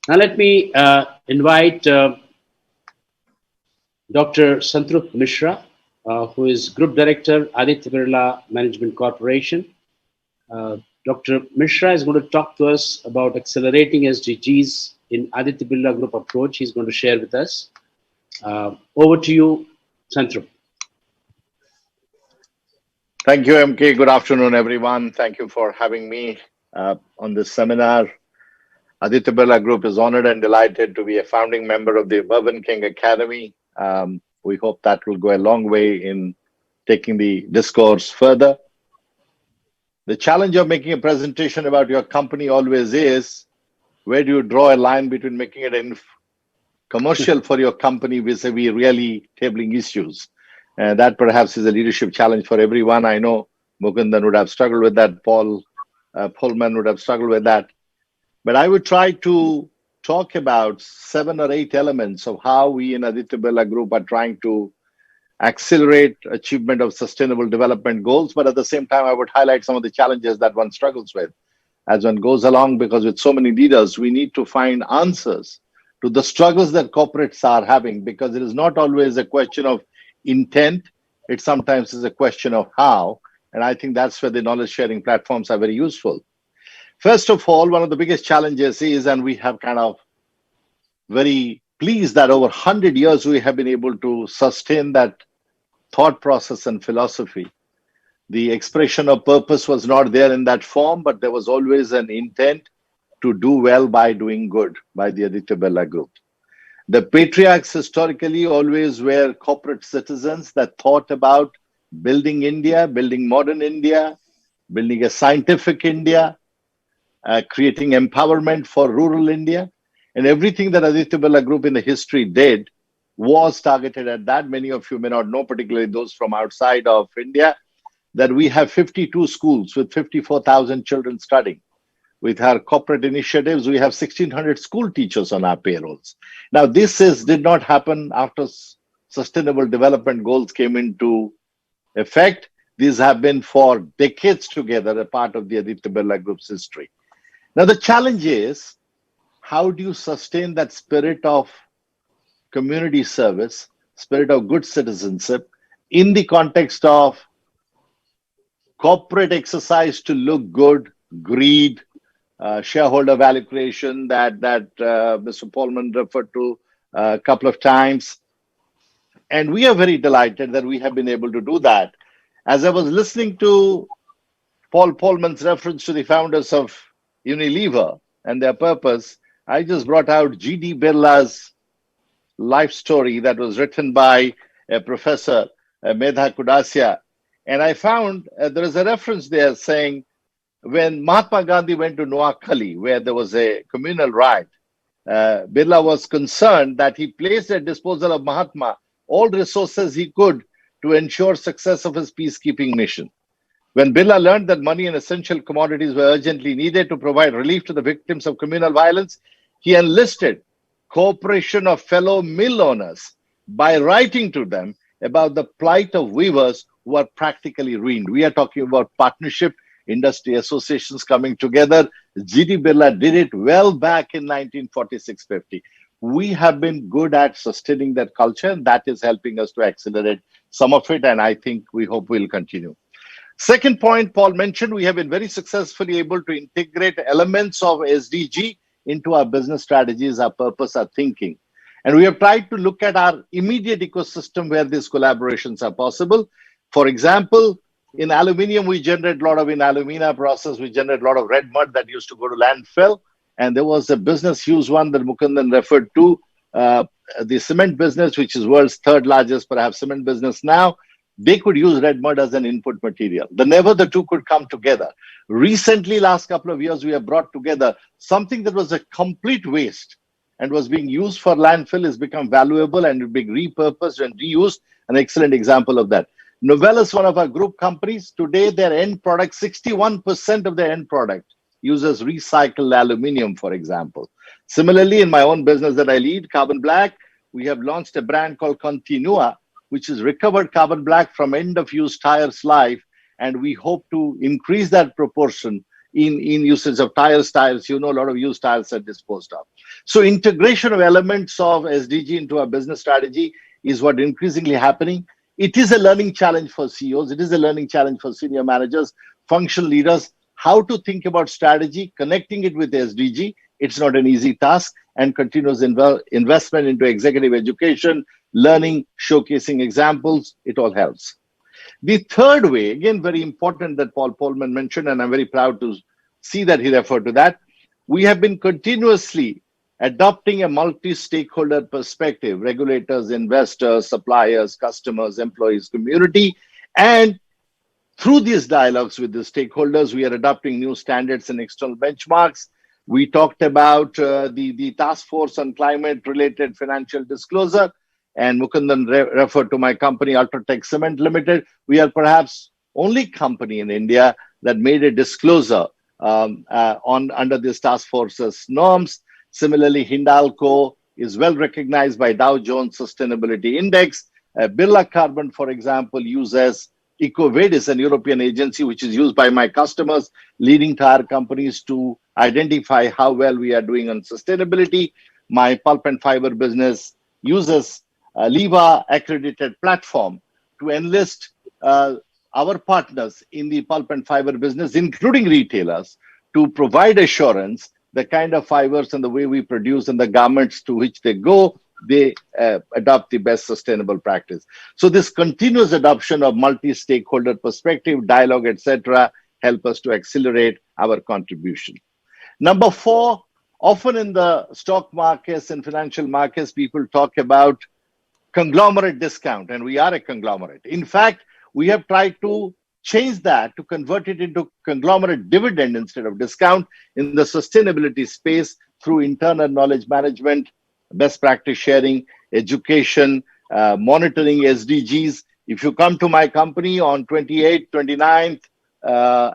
Now let me invite Dr. Santrupt Misra, who is Group Director, Aditya Birla Management Corporation. Uh, Dr. Mishra is going to talk to us about accelerating SDGs in Aditya Birla Group approach. He's going to share with us. Over to you, Santrup. Thank you, MK. Good afternoon, everyone. Thank you for having me on this seminar. Aditya Birla Group is honored and delighted to be a founding member of the Mervyn King Academy. We hope that will go a long way in taking the discourse further. The challenge of making a presentation about your company always is, where do you draw a line between making it a commercial for your company vis-a-vis really tabling issues? That perhaps is a leadership challenge for everyone. I know Mukundan would have struggled with that. Pullman would have struggled with that. But I would try to talk about 7 or 8 elements of how we in Aditya Birla Group are trying to accelerate achievement of sustainable development goals. But at the same time, I would highlight some of the challenges that one struggles with as one goes along, because with so many leaders, we need to find answers to the struggles that corporates are having, because it is not always a question of intent. It sometimes is a question of how. And I think that's where the knowledge sharing platforms are very useful. First of all, one of the biggest challenges is, and we have kind of very pleased that over 100 years we have been able to sustain that thought process and philosophy. The expression of purpose was not there in that form, but there was always an intent to do well by doing good by the Aditya Birla Group. The patriarchs historically always were corporate citizens that thought about building India, building modern India, building a scientific India, creating empowerment for rural India. And everything that Aditya Birla Group in the history did was targeted at that. Many of you may not know, particularly those from outside of India, that we have 52 schools with 54,000 children studying. With our corporate initiatives, we have 1,600 school teachers on our payrolls. Now, did not happen after sustainable development goals came into effect. These have been for decades together a part of the Aditya Birla Group's history. Now, the challenge is, how do you sustain that spirit of community service, spirit of good citizenship in the context of corporate exercise to look good, greed, shareholder value creation that Mr. Pullman referred to a couple of times. And we are very delighted that we have been able to do that. As I was listening to Paul Pullman's reference to the founders of Unilever and their purpose, I just brought out G.D. Birla's life story that was written by a professor, Medha Kudasya. And I found there is a reference there saying, when Mahatma Gandhi went to Noakhali, where there was a communal riot, Birla was concerned that he placed at disposal of Mahatma all resources he could to ensure success of his peacekeeping mission. When Birla learned that money and essential commodities were urgently needed to provide relief to the victims of communal violence, he enlisted cooperation of fellow mill owners by writing to them about the plight of weavers who are practically ruined. We are talking about partnership, industry associations coming together. G.D. Birla did it well back in 1946-50. We have been good at sustaining that culture, and that is helping us to accelerate some of it, and I think we hope we'll continue. Second point Paul mentioned, we have been very successfully able to integrate elements of SDG into our business strategies, our purpose, our thinking. And we have tried to look at our immediate ecosystem where these collaborations are possible. For example, in aluminium, we generate a lot of, in alumina process, we generate a lot of red mud that used to go to landfill. And there was a business use one that Mukundan referred to, the cement business, which is world's third largest, perhaps, cement business now. They could use red mud as an input material. Never the two could come together. Recently, last couple of years, we have brought together something that was a complete waste and was being used for landfill has become valuable and being repurposed and reused. An excellent example of that. Novelis, one of our group companies, today their end product, 61% of their end product uses recycled aluminium, for example. Similarly, in my own business that I lead, Carbon Black, we have launched a brand called Continua, which is recovered carbon black from end-of-use tires life, and we hope to increase that proportion in usage of tires. You know, a lot of used tires are disposed of. So integration of elements of SDG into our business strategy is what increasingly happening. It is a learning challenge for CEOs. It is a learning challenge for senior managers, functional leaders, how to think about strategy, connecting it with SDG. It's not an easy task, and continuous investment into executive education, learning, showcasing examples, it all helps. The third way, again, very important, that Paul Polman mentioned, and I'm very proud to see that he referred to that. We have been continuously adopting a multi-stakeholder perspective: regulators, investors, suppliers, customers, employees, community. And through these dialogues with the stakeholders, we are adopting new standards and external benchmarks. We talked about the task force on climate-related financial disclosure, and Mukundan referred to my company, Ultratech Cement Limited. We are perhaps only company in India that made a disclosure under this task force's norms. Similarly, Hindalco is well recognized by Dow Jones Sustainability Index. Birla Carbon, for example, uses EcoVadis, an European agency which is used by my customers, leading to our companies to identify how well we are doing on sustainability. My pulp and fiber business uses a LEVA accredited platform to enlist our partners in the pulp and fiber business, including retailers, to provide assurance the kind of fibers and the way we produce and the garments to which they go, they adopt the best sustainable practice. So this continuous adoption of multi-stakeholder perspective, dialogue, etc., help us to accelerate our contribution. Number four, often in the stock markets and financial markets, people talk about conglomerate discount, and we are a conglomerate. In fact, we have tried to change that to convert it into conglomerate dividend instead of discount in the sustainability space through internal knowledge management, best practice sharing, education, monitoring SDGs. If you come to my company on 28th, 29th,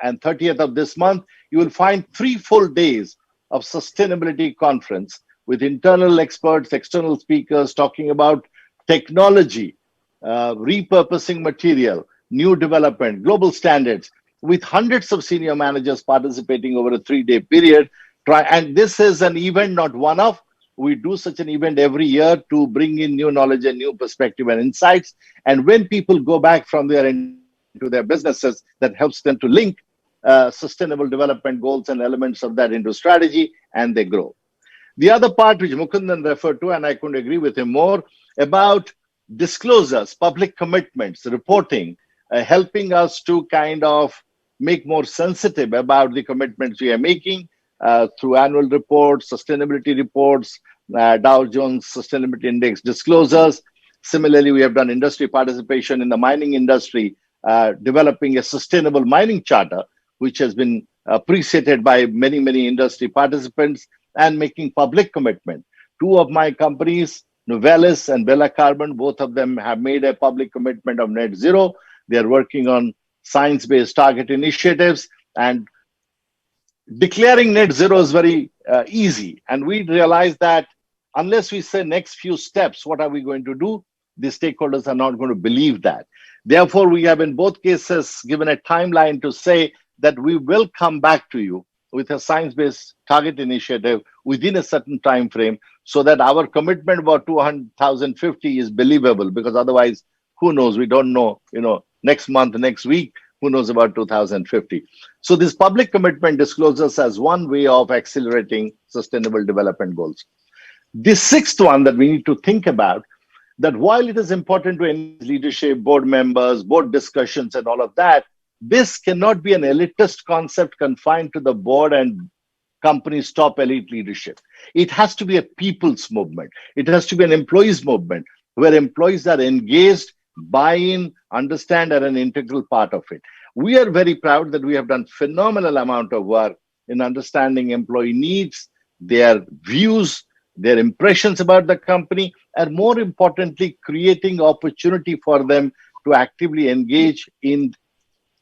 and 30th of this month, you will find 3 full days of sustainability conference with internal experts, external speakers talking about technology, repurposing material, new development, global standards, with hundreds of senior managers participating over a 3-day period. And this is an event, not one-off. We do such an event every year to bring in new knowledge and new perspective and insights. And when people go back from there into their businesses, that helps them to link sustainable development goals and elements of that into strategy, and they grow. The other part which Mukundan referred to, and I couldn't agree with him more, about disclosures, public commitments, reporting, helping us to kind of make more sensitive about the commitments we are making through annual reports, sustainability reports, Dow Jones Sustainability Index disclosures. Similarly, we have done industry participation in the mining industry, developing a sustainable mining charter, which has been appreciated by many, many industry participants, and making public commitment. 2 of my companies, Novelis and Birla Carbon, both of them have made a public commitment of net zero. They are working on science-based target initiatives, and declaring net zero is very easy. And we realize that unless we say next few steps, what are we going to do? The stakeholders are not going to believe that. Therefore, we have in both cases given a timeline to say that we will come back to you with a science-based target initiative within a certain time frame, so that our commitment about 2050 is believable, because otherwise, who knows? We don't know, next month, next week, who knows about 2050. So this public commitment disclosures as one way of accelerating sustainable development goals. The 6th one that we need to think about, that while it is important to engage leadership, board members, board discussions and all of that, this cannot be an elitist concept confined to the board and company's top elite leadership. It has to be a people's movement. It has to be an employees movement where employees are engaged, buy in, understand, are an integral part of it. We are very proud that we have done phenomenal amount of work in understanding employee needs, their views, their impressions about the company, and more importantly, creating opportunity for them to actively engage in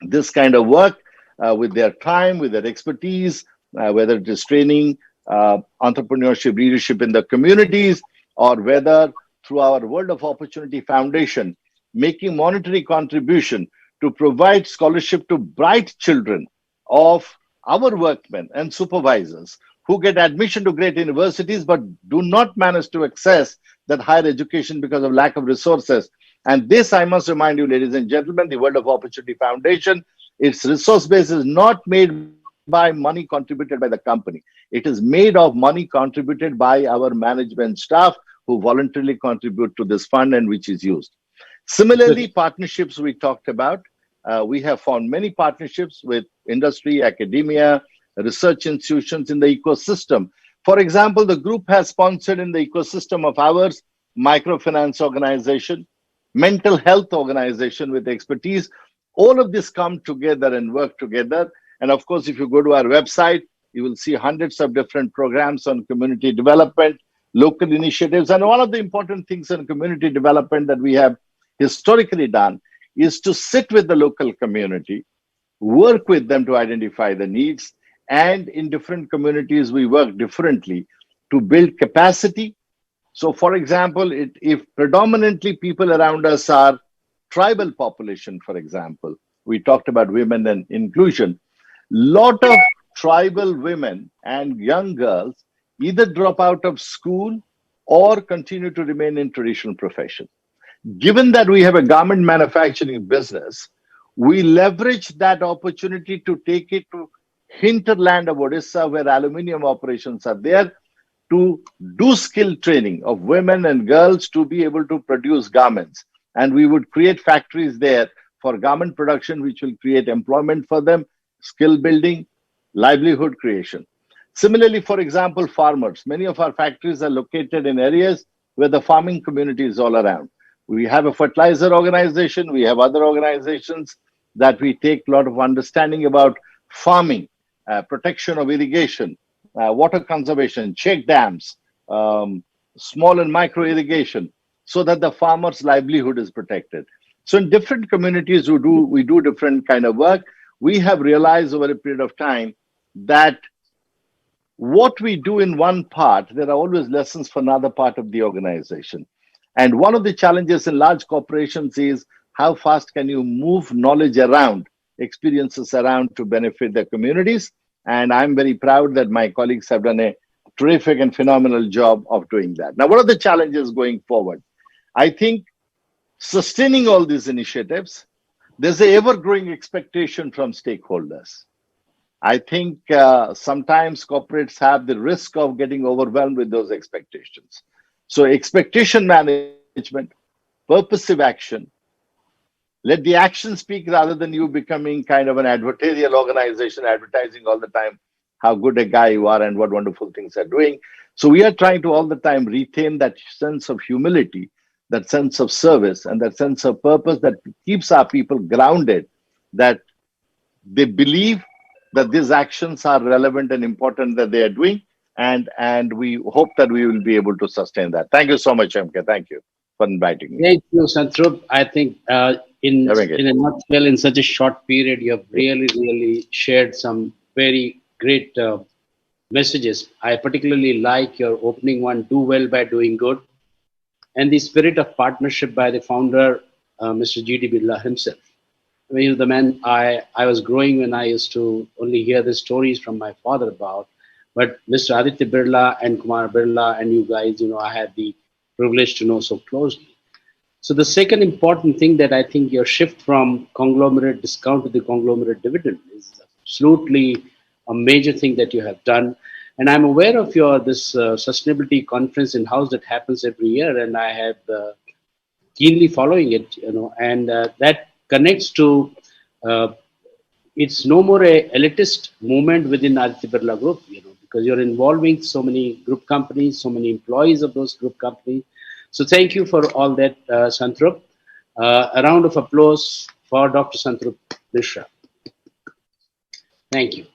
this kind of work with their time, with their expertise, whether it is training, entrepreneurship, leadership in the communities, or whether through our World of Opportunity Foundation, making monetary contribution to provide scholarship to bright children of our workmen and supervisors who get admission to great universities but do not manage to access that higher education because of lack of resources. And this, I must remind you, ladies and gentlemen, the World of Opportunity Foundation, its resource base is not made by money contributed by the company. It is made of money contributed by our management staff who voluntarily contribute to this fund and which is used. Similarly, partnerships we talked about. We have found many partnerships with industry, academia, research institutions in the ecosystem. For example, the group has sponsored in the ecosystem of ours, microfinance organization, mental health organization with expertise. All of this come together and work together. And of course, if you go to our website, you will see hundreds of different programs on community development, local initiatives. And one of the important things in community development that we have historically done is to sit with the local community, work with them to identify the needs. And in different communities, we work differently to build capacity. So for example, if predominantly people around us are tribal population, for example, we talked about women and inclusion, lot of tribal women and young girls either drop out of school or continue to remain in traditional profession. Given that we have a garment manufacturing business, we leverage that opportunity to take it to hinterland of Odisha, where aluminium operations are there, to do skill training of women and girls to be able to produce garments. And we would create factories there for garment production, which will create employment for them, skill building, livelihood creation. Similarly, for example, farmers. Many of our factories are located in areas where the farming community is all around. We have a fertilizer organization. We have other organizations that we take a lot of understanding about farming, protection of irrigation, water conservation, check dams, small and micro irrigation, so that the farmer's livelihood is protected. So in different communities, we do different kind of work. We have realized over a period of time that what we do in one part, there are always lessons for another part of the organization. And one of the challenges in large corporations is how fast can you move knowledge around, experiences around to benefit the communities. And I'm very proud that my colleagues have done a terrific and phenomenal job of doing that. Now, what are the challenges going forward? I think sustaining all these initiatives, there's an ever-growing expectation from stakeholders. I think sometimes corporates have the risk of getting overwhelmed with those expectations. So expectation management, purposive action, let the action speak rather than you becoming kind of an advertorial organization, advertising all the time how good a guy you are and what wonderful things are doing. So we are trying to all the time retain that sense of humility, that sense of service, and that sense of purpose that keeps our people grounded, that they believe that these actions are relevant and important that they are doing. And we hope that we will be able to sustain that. Thank you so much, MK. Thank you for inviting me. Thank you, Santrupt. I think in a nutshell, in such a short period, you have really shared some very great messages. I particularly like your opening one, do well by doing good, and the spirit of partnership by the founder, Mr. G.D. Birla himself. I mean, the man I was growing when I used to only hear the stories from my father about, but Mr. Aditya Birla and Kumar Birla and you guys, I had the privilege to know so closely. So the second important thing that I think your shift from conglomerate discount to the conglomerate dividend is absolutely a major thing that you have done. And I'm aware of this sustainability conference in house that happens every year, and I have keenly following it, and that connects to it's no more a elitist movement within Aditya Birla Group, because you're involving so many group companies, so many employees of those group companies. So thank you for all that, Santrupt. A round of applause for Dr. Santrupt Misra. Thank you.